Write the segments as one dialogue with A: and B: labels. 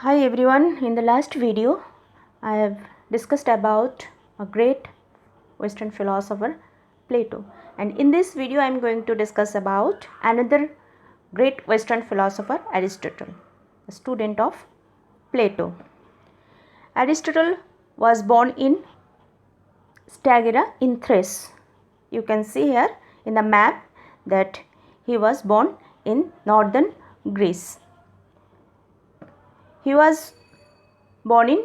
A: Hi everyone, in the last video I have discussed about a great Western philosopher Plato, and in this video I am going to discuss about another great Western philosopher Aristotle, a student of Plato. Aristotle was born in Stagira in Thrace. You can see here in the map that he was born in northern Greece. He was born in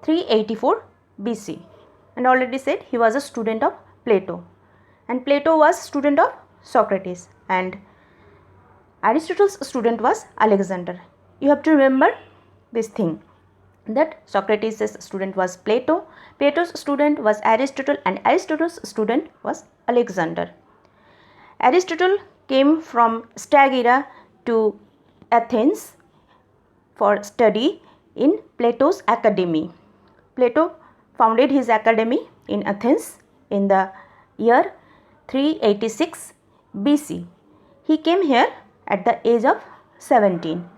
A: 384 BC, and already said he was a student of Plato, and Plato was student of Socrates, and Aristotle's student was Alexander. You have to remember this thing, that Socrates' student was Plato, Plato's student was Aristotle, and Aristotle's student was Alexander. Aristotle came from Stagira to Athens for study in Plato's academy. Plato founded his academy in Athens in the year 386 BC. He came here at the age of 17,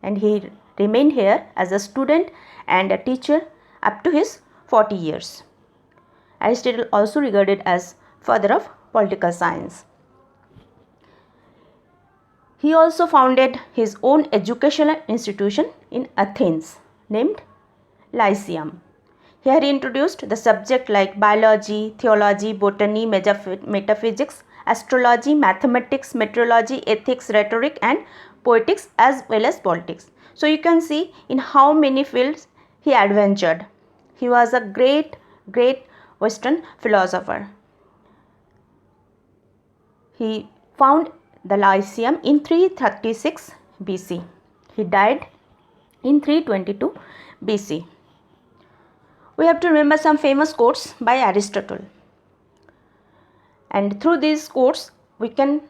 A: and he remained here as a student and a teacher up to his 40 years. Aristotle also regarded as father of political science. He also founded his own educational institution in Athens named Lyceum. Here he introduced the subject like biology, theology, botany, metaphysics, astrology, mathematics, meteorology, ethics, rhetoric and poetics, as well as politics. So you can see in how many fields he adventured. He was a great Western philosopher. He found the Lyceum in 336 BC. He died in 322 BC. We have to remember some famous quotes by Aristotle, and through these quotes we can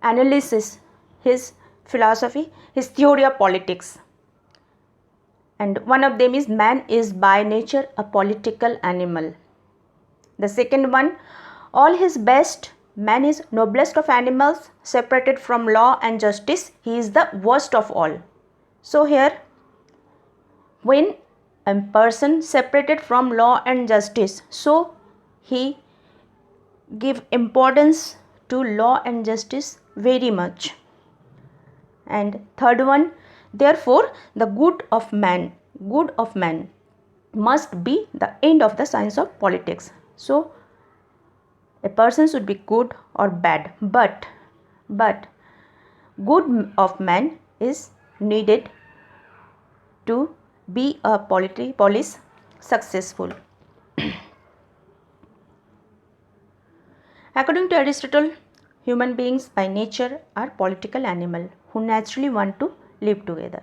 A: analyze his philosophy, his theory of politics. And one of them is, man is by nature a political animal. The second one, all his best, man is noblest of animals, separated from law and justice, he is the worst of all. So here, when a person separated from law and justice, so he give importance to law and justice very much. And third one, therefore the good of man must be the end of the science of politics. So a person should be good or bad, but good of man is needed to be a polis successful. According to Aristotle, human beings by nature are political animals who naturally want to live together.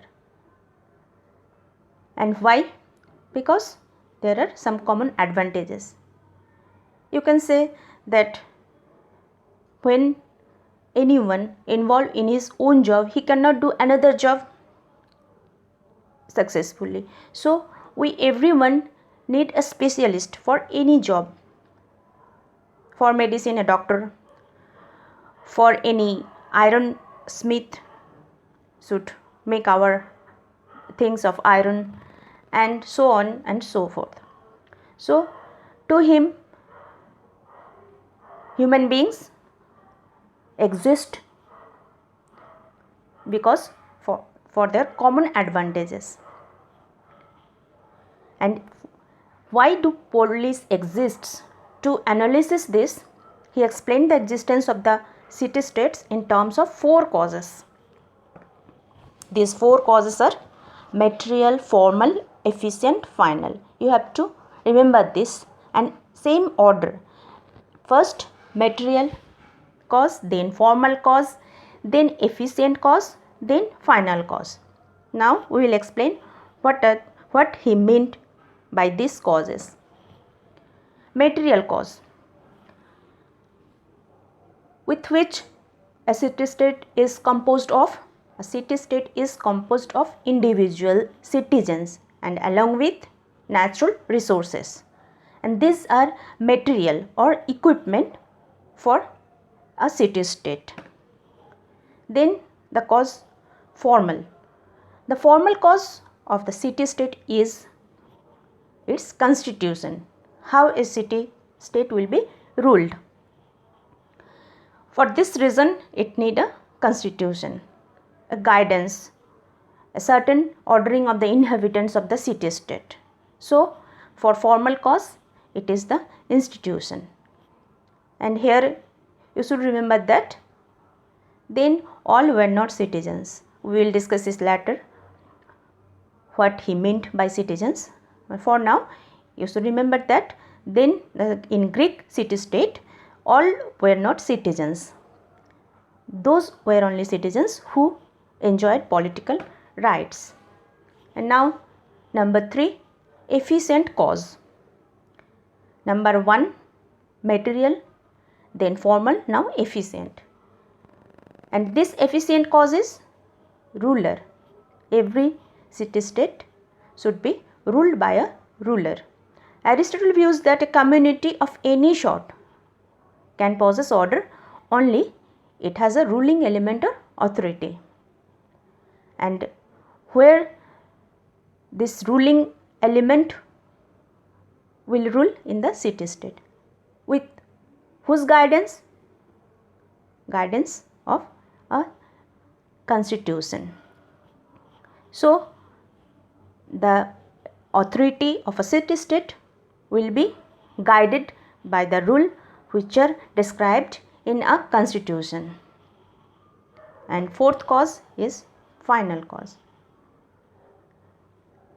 A: And why? Because there are some common advantages. You can say that when anyone involved in his own job, he cannot do another job successfully. So everyone need a specialist for any job. For medicine, a doctor. For any iron smith should make our things of iron, and so on and so forth. So to him, human beings exist because for their common advantages. And why do polis exists? To analyze this, he explained the existence of the city-states in terms of 4 causes. These 4 causes are material, formal, efficient, final. You have to remember this, and same order. First material cause, then formal cause, then efficient cause, then final cause. Now we will explain what he meant by these causes. Material cause, with which a city-state is composed of. A city-state is composed of individual citizens and along with natural resources, and these are material or equipment for a city-state. Then the cause formal. The formal cause of the city-state is its constitution. How a city-state will be ruled. For this reason, it need a constitution, a guidance, a certain ordering of the inhabitants of the city-state. So, for formal cause, it is the institution. And here you should remember that then all were not citizens. We will discuss this later, what he meant by citizens. But for now, you should remember that then in Greek city-state, all were not citizens. Those were only citizens who enjoyed political rights. And now number 3, efficient cause. Number 1, material, then formal, now efficient. And this efficient cause is ruler. Every city-state should be ruled by a ruler. Aristotle views that a community of any sort can possess order only it has a ruling element or authority. And where this ruling element will rule in the city-state, with whose guidance? Guidance of a constitution. So, the authority of a city-state will be guided by the rule which are described in a constitution. And fourth cause is final cause.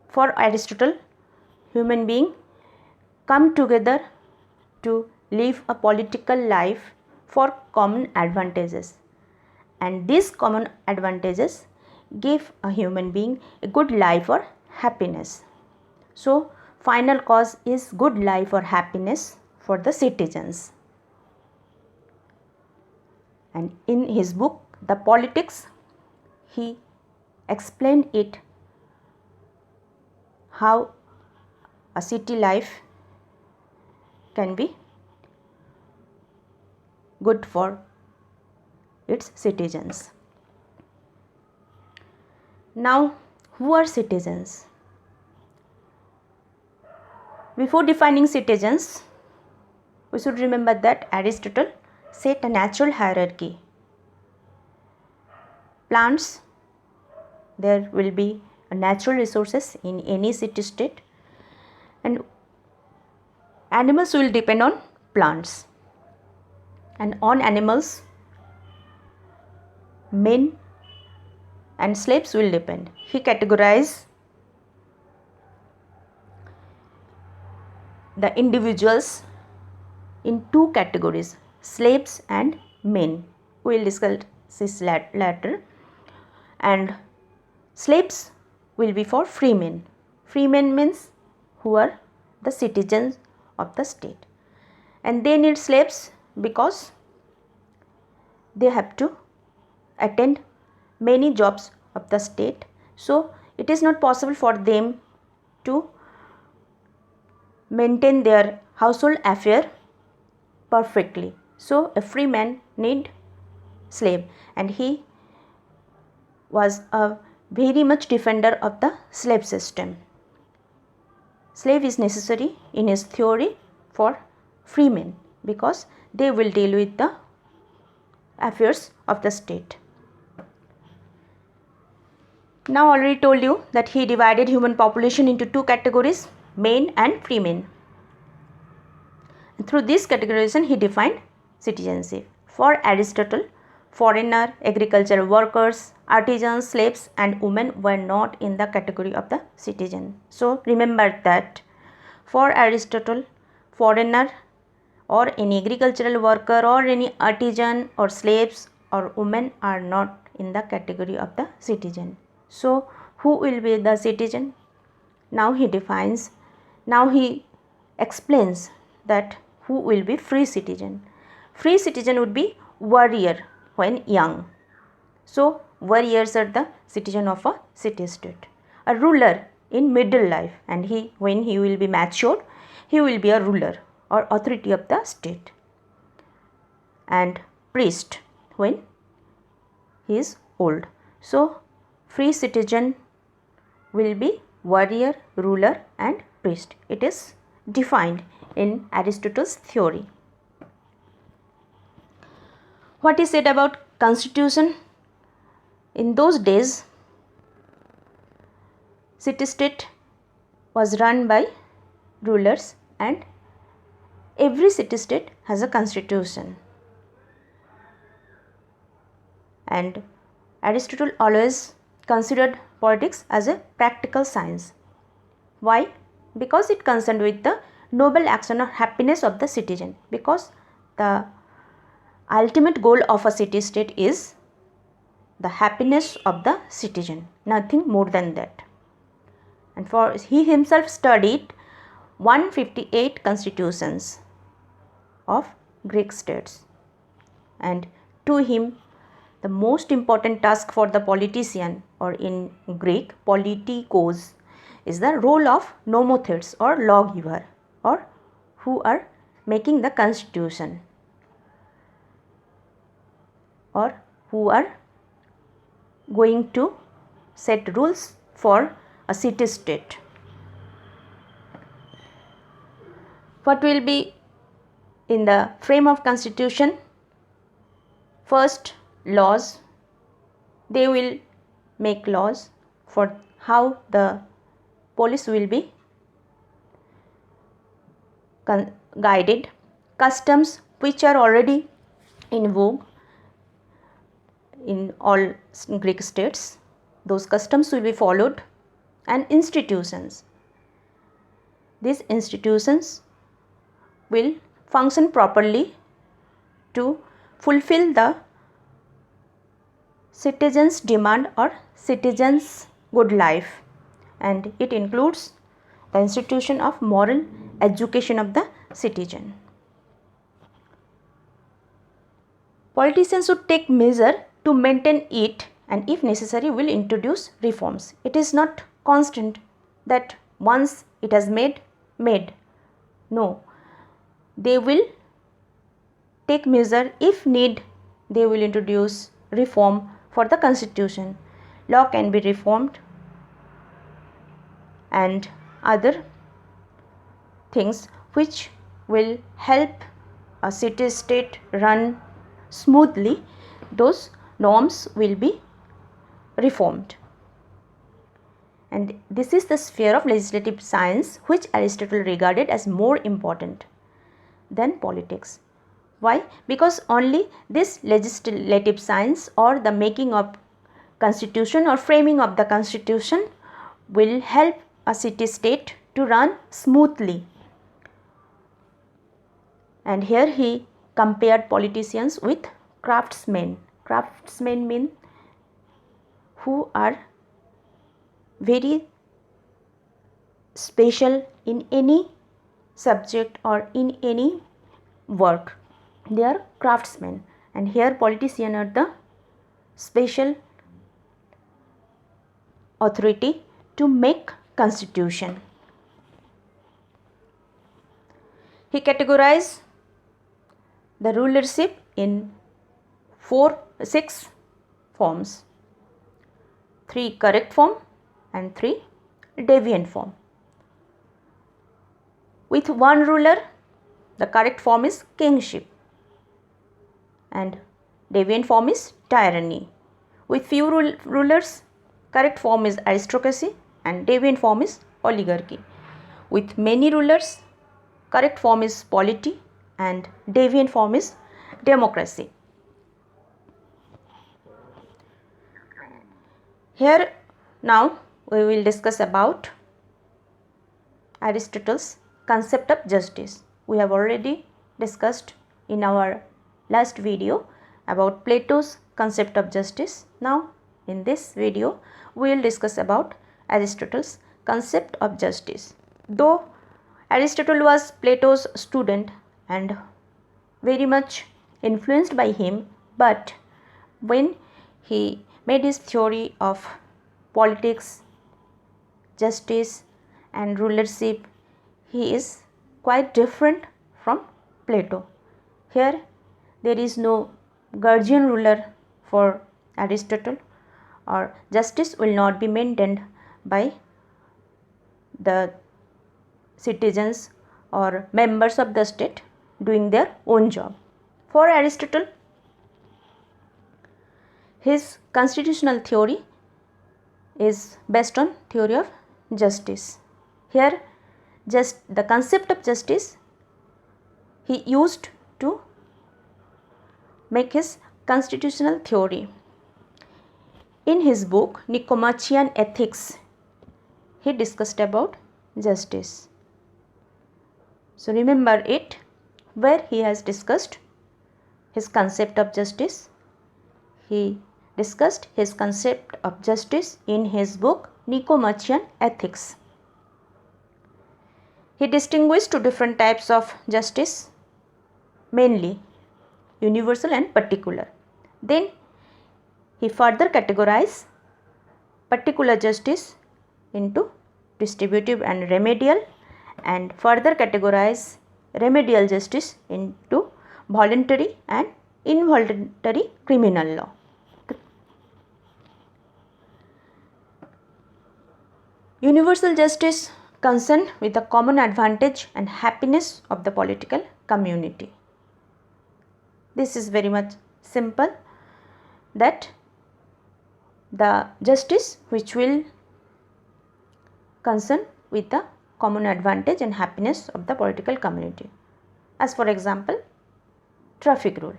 A: For Aristotle, human beings come together to live a political life for common advantages, and these common advantages give a human being a good life or happiness. So, final cause is good life or happiness for the citizens. And in his book, The Politics, he explained it how a city life can be good for its citizens. Now, who are citizens? Before defining citizens, we should remember that Aristotle set a natural hierarchy. Plants, there will be natural resources in any city-state, and animals will depend on plants, and on animals men and slaves will depend. He categorized the individuals in two categories, slaves and men. We will discuss this later. And slaves will be for free men. Free men means who are the citizens of the state, and they need slaves because they have to attend many jobs of the state. So it is not possible for them to maintain their household affair perfectly. So a free man need slave, and he was a very much defender of the slave system. Slave is necessary in his theory for free men because they will deal with the affairs of the state. Now already told you that he divided human population into two categories, men and free men. Through this categorization he defined citizenship. For Aristotle, foreigner, agricultural workers, artisans, slaves and women were not in the category of the citizen. So remember that for Aristotle, foreigner or any agricultural worker or any artisan or slaves or women are not in the category of the citizen. So who will be the citizen? Now he defines, now he explains that who will be free citizen. Free citizen would be warrior when young. So warriors are the citizen of a city-state. A ruler in middle life, and when he will be matured, he will be a ruler or authority of the state. And priest when he is old. So free citizen will be warrior, ruler and priest. It is defined in Aristotle's theory. What is said about constitution? In those days, city-state was run by rulers and every city-state has a constitution. And Aristotle always considered politics as a practical science. Why? Because it concerned with the noble action or happiness of the citizen. Because the ultimate goal of a city-state is the happiness of the citizen, nothing more than that. And for he himself studied 158 constitutions of Greek states, and to him the most important task for the politician, or in Greek politikos, is the role of nomothetes or lawgiver, or who are making the constitution, or who are going to set rules for a city-state. What will be in the frame of constitution? First, laws. They will make laws for how the polis will be guided. Customs which are already in vogue in all Greek states, those customs will be followed. And institutions. These institutions will function properly to fulfill the citizens' demand or citizens' good life, and it includes the institution of moral education of the citizen. Politicians should take measure to maintain it, and if necessary will introduce reforms. It is not constant that once it has made. No, they will take measure. If need, they will introduce reform for the constitution. Law can be reformed and other things which will help a city-state run smoothly, those norms will be reformed. And this is the sphere of legislative science which Aristotle regarded as more important than politics. Why? Because only this legislative science, or the making of constitution or framing of the constitution, will help a city-state to run smoothly. And here he compared politicians with craftsmen. Craftsmen mean who are very special in any subject or in any work. They are craftsmen, and here politicians are the special authority to make constitution. He categorized the rulership in 6 forms: 3 correct form and 3 deviant form. With one ruler, the correct form is kingship, and deviant form is tyranny. With few rulers, correct form is aristocracy and deviant form is oligarchy. With many rulers, correct form is polity and deviant form is democracy. Here now we will discuss about Aristotle's concept of justice. We have already discussed in our last video about Plato's concept of justice. Now in this video we will discuss about Aristotle's concept of justice. Though Aristotle was Plato's student and very much influenced by him, but when he made his theory of politics, justice and rulership, he is quite different from Plato. Here there is no guardian ruler for Aristotle, or justice will not be maintained by the citizens or members of the state doing their own job. For Aristotle, his constitutional theory is based on theory of justice. Here, just the concept of justice he used to make his constitutional theory. In his book Nicomachean Ethics, he discussed about justice. So remember it, where he has discussed his concept of justice. He discussed his concept of justice in his book Nicomachean Ethics. He distinguished two different types of justice, mainly universal and particular. Then he further categorized particular justice into distributive and remedial, and further categorize remedial justice into voluntary and involuntary criminal law. Universal justice concerned with the common advantage and happiness of the political community. This is very much simple, that the justice which will concern with the common advantage and happiness of the political community. As for example, traffic rule.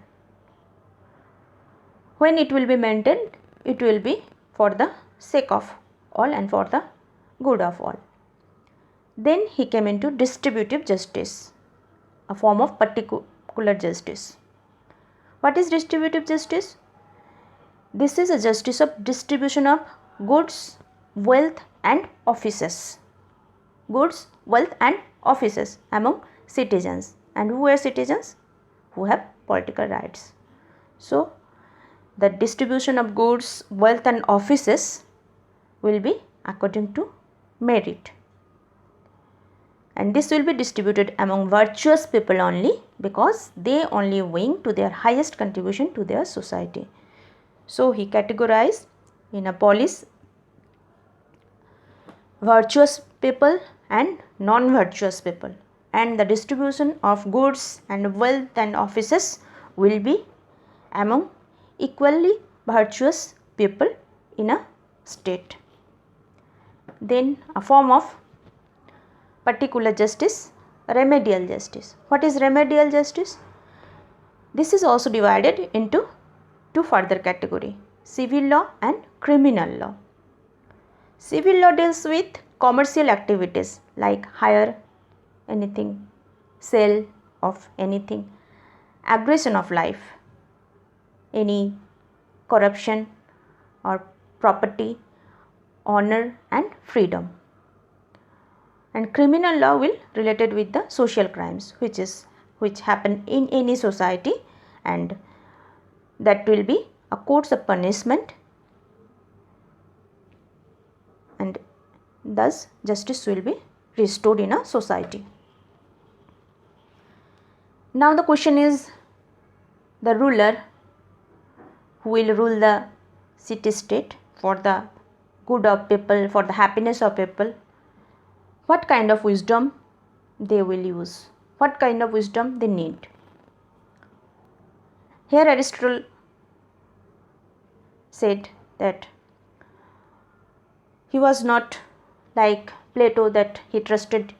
A: When it will be maintained, it will be for the sake of all and for the good of all. Then he came into distributive justice, a form of particular justice. What is distributive justice? This is a justice of distribution of goods, wealth and offices. Goods, wealth and offices among citizens. And who are citizens? Who have political rights. So, the distribution of goods, wealth and offices will be according to merit. And this will be distributed among virtuous people only, because they only wing to their highest contribution to their society. So, he categorized in a polis virtuous people and non-virtuous people, and the distribution of goods and wealth and offices will be among equally virtuous people in a state. Then a form of particular justice, remedial justice. What is remedial justice? This is also divided into two further categories, civil law and criminal law. Civil law deals with commercial activities like hire anything, sale of anything, aggression of life, any corruption or property, honor and freedom. And criminal law will related with the social crimes which happen in any society, and that will be a course of punishment, and thus justice will be restored in a society. Now the question is, the ruler who will rule the city state for the good of people, for the happiness of people, what kind of wisdom they will use, what kind of wisdom they need. Here Aristotle said that he was not like Plato, that he trusted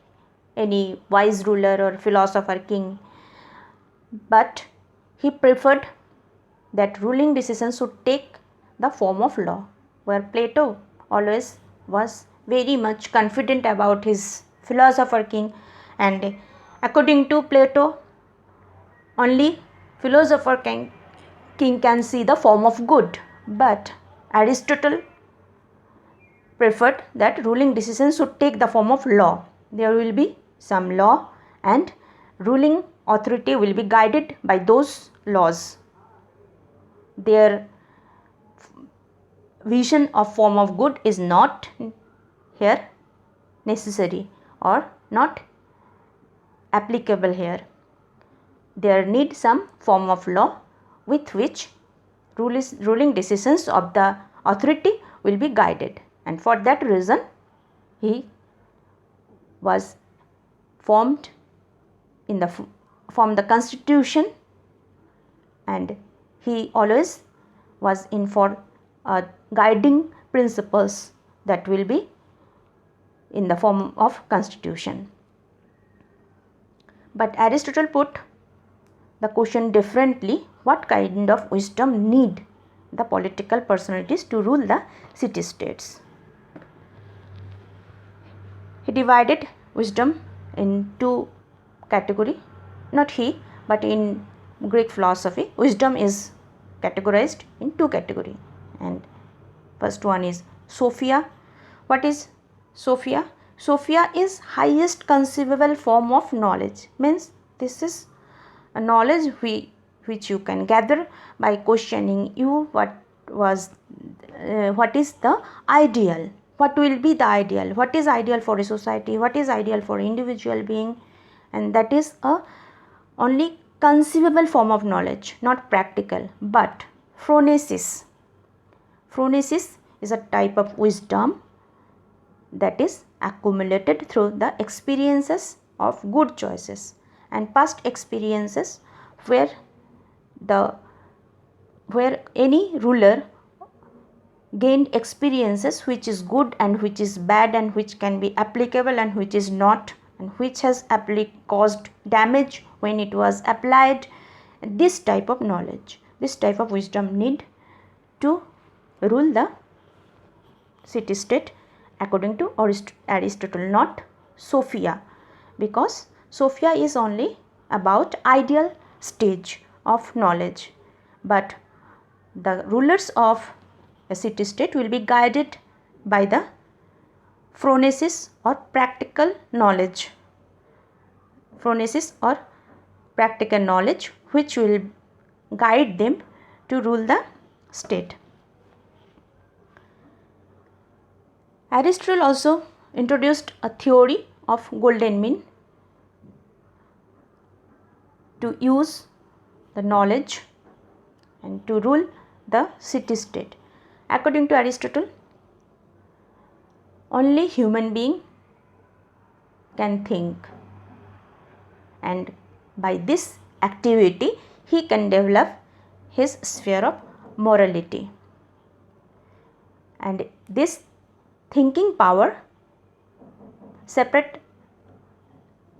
A: any wise ruler or philosopher king, but he preferred that ruling decisions should take the form of law, where Plato always was very much confident about his philosopher king, and according to Plato, only philosopher king can see the form of good, but Aristotle preferred that ruling decisions should take the form of law. There will be some law and ruling authority will be guided by those laws. Their vision of form of good is not here necessary or not applicable here. There needs some form of law with which ruling decisions of the authority will be guided, and for that reason he was formed in the from the constitution, and he always was in for guiding principles that will be in the form of constitution. But Aristotle put the question differently: what kind of wisdom need the political personalities to rule the city states? He divided wisdom in two categories. Not he, but in Greek philosophy, wisdom is categorized in two categories. And first one is Sophia. What is Sophia? Sophia is highest conceivable form of knowledge. Means this is a knowledge which you can gather by questioning you what is the ideal, what will be the ideal, what is ideal for a society, what is ideal for individual being, and that is a only conceivable form of knowledge, not practical. But phronesis is a type of wisdom that is accumulated through the experiences of good choices and past experiences where any ruler gained experiences which is good and which is bad and which can be applicable and which is not, and which has caused damage when it was applied. This type of knowledge, this type of wisdom need to rule the city state according to Aristotle, not Sophia, because Sophia is only about ideal stage of knowledge, but the rulers of a city state will be guided by the phronesis or practical knowledge. Phronesis or practical knowledge which will guide them to rule the state. Aristotle also introduced a theory of golden mean to use the knowledge and to rule the city state. According to Aristotle, only human being can think, and by this activity he can develop his sphere of morality, and this thinking power separate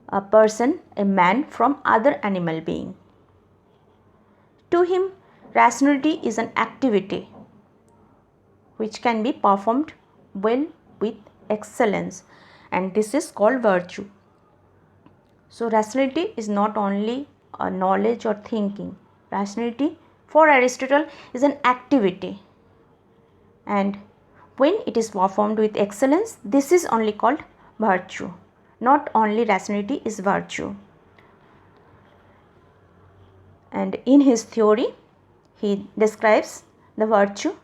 A: a person, a man, from other animal being. To him, rationality is an activity which can be performed well with excellence, and this is called virtue. So rationality is not only a knowledge or thinking. Rationality for Aristotle is an activity, and when it is performed with excellence, this is only called virtue. Not only rationality is virtue. And in his theory, he describes the virtue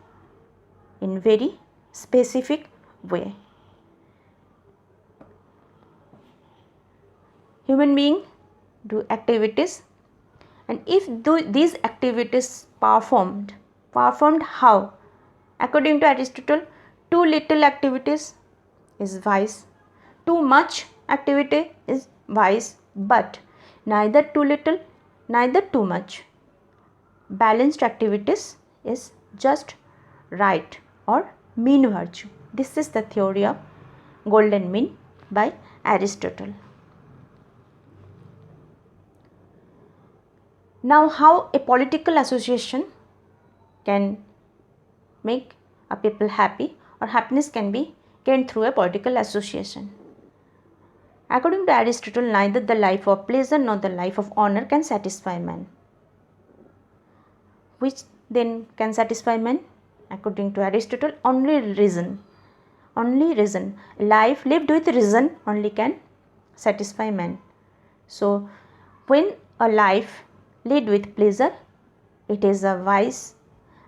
A: in very specific way. Human beings do activities, and if these activities performed how? According to Aristotle, too little activities is vice, too much activity is vice, but neither too little, neither too much. Balanced activities is just right or mean virtue. This is the theory of golden mean by Aristotle. Now, how a political association can make a people happy, or happiness can be gained through a political association. According to Aristotle, neither the life of pleasure nor the life of honor can satisfy man. Which then can satisfy man? According to Aristotle, only reason. Only reason. Life lived with reason only can satisfy man. So, when a life lived with pleasure, it is a vice,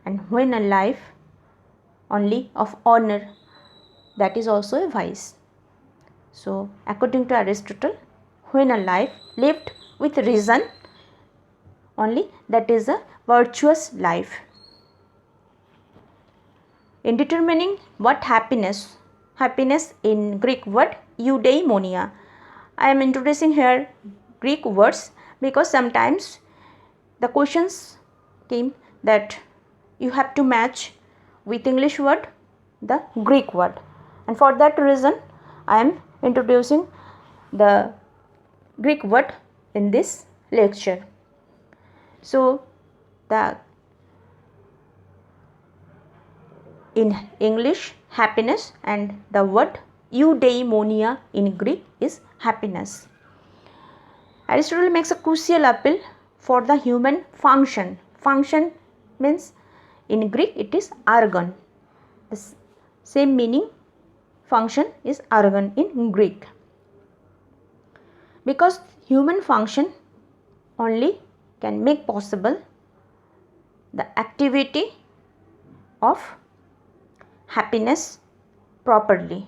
A: and when a life only of honor, that is also a vice. So, according to Aristotle, when a life lived with reason only, that is a virtuous life. In determining what happiness in Greek word eudaimonia, I am introducing here Greek words because sometimes the questions came that you have to match with English word the Greek word, and for that reason I am introducing the Greek word in this lecture. So the in English happiness, and the word eudaimonia in Greek is happiness. Aristotle makes a crucial appeal for the human function. Function means in Greek it is argon. The same meaning function is argon in Greek. Because human function only can make possible the activity of happiness properly.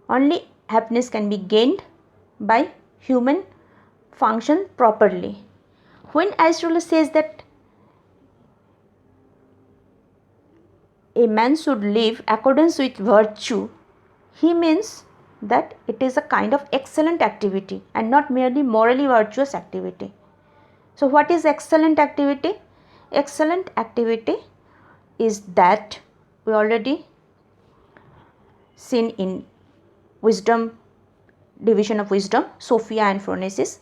A: Only happiness can be gained by human function properly. When Aristotle says that a man should live accordance with virtue, he means that it is a kind of excellent activity and not merely morally virtuous activity. So what is excellent activity? Excellent activity is that we already seen in wisdom, division of wisdom, Sophia and Phronesis,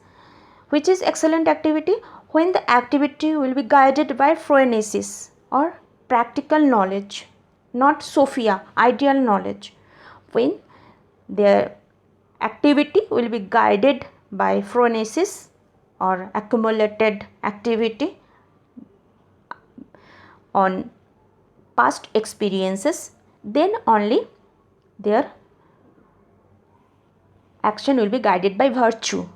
A: which is excellent activity when the activity will be guided by Phronesis or practical knowledge, not Sophia, ideal knowledge. When their activity will be guided by Phronesis or accumulated activity on past experiences, then only their action will be guided by virtue.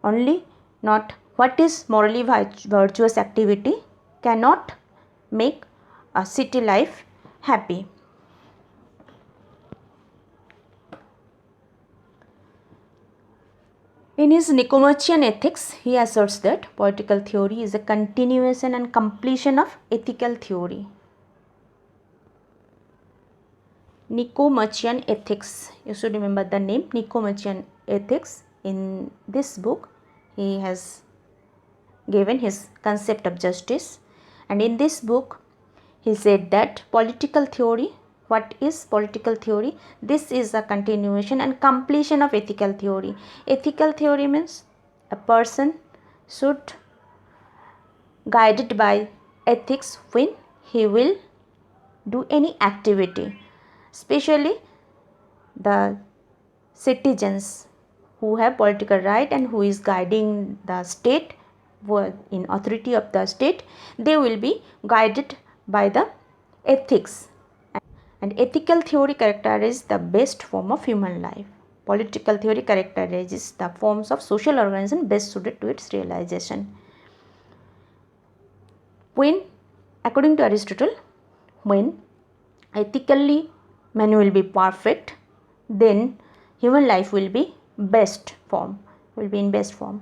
A: Only not what is morally virtuous activity cannot make a city life happy. In his Nicomachean Ethics, he asserts that political theory is a continuation and completion of ethical theory. Nicomachean Ethics, you should remember the name Nicomachean Ethics. In this book, he has given his concept of justice, and in this book, he said that political theory, what is political theory? This is a continuation and completion of ethical theory. Ethical theory means a person should guided by ethics when he will do any activity, especially the citizens who have political right and who is guiding the state in authority of the state, they will be guided by the ethics. And ethical theory characterizes the best form of human life. Political theory characterizes the forms of social organization best suited to its realization. When, according to Aristotle, when ethically man will be perfect, then human life will be best form, will be in best form.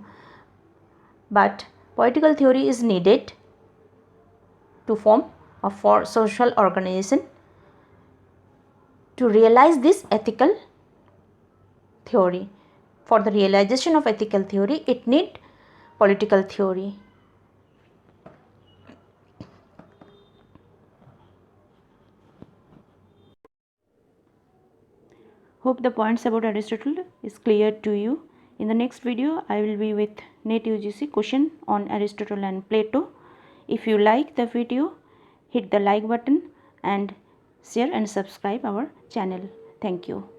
A: But political theory is needed to form a for social organization. To realize this ethical theory, for the realization of ethical theory, it needs political theory. Hope the points about Aristotle is clear to you. In the next video, I will be with NET UGC question on Aristotle and Plato. If you like the video, hit the like button and share and subscribe our channel. Thank you.